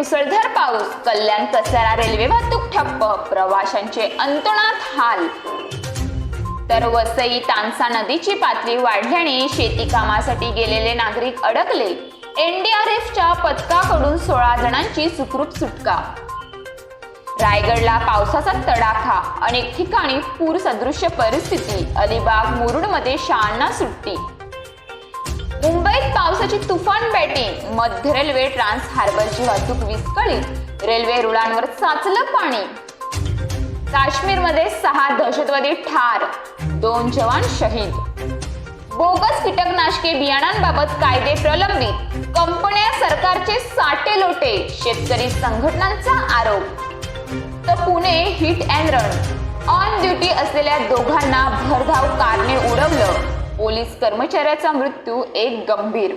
मुसळधार पाऊस, कल्याण कसारा रेल्वे वाहतूक ठप्प, प्रवाशांचे अंतर्नाद हाल। तर वसई तानसा नदीची पातळी वाढल्याने शेती कामासाठी गेलेले नागरिक अडकले। एनडीआरएफच्या पथकाकडून 16 जणांची सुखरूप सुटका। रायगडला पावसाचा तडाखा, अनेक ठिकाणी पूर सदृश्य परिस्थिती, अलिबाग मुरुडमध्ये शाळांना सुट्टी। मुंबईत पावसाची तुफान बॅटिंग, मध्य रेल्वे ट्रान्स हार्बरची वाहतूक विस्कळीत, रेल्वे रुळांवर साचलं पाणी। काश्मीरमध्ये 6 दहशतवादी ठार, 2 जवान शहीद। बोगस कीटकनाशके बियाणांबाबत कायदे प्रलंबित, कंपन्या सरकारचे साठे लोटे, शेतकरी संघटनांचा आरोप। तर Pune hit and run, on duty असलेल्या दोघांना भरधाव कारने उडवलं, पोलीस कर्मचाऱ्याचा मृत्यू एक गंभीर।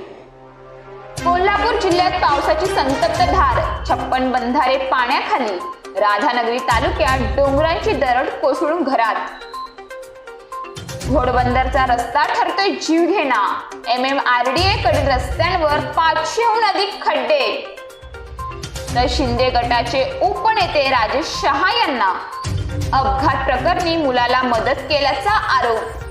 कोल्हापूर जिल्ह्यात पावसाची संतप्त धार, 56 बंधारे पाण्याखाली, राधानगरी तालुक्यात डोंगरांची दरड कोसळून घरात। घोडबंदरचा रस्ता ठरतोय जीवघेणा, MMRDA कडील रस्त्यांवर 500हून अधिक खड्डे। तर शिंदे गटाचे उपनेते राजेश शहा यांना अपघात प्रकरणी मुलाला मदत केल्याचा आरोप।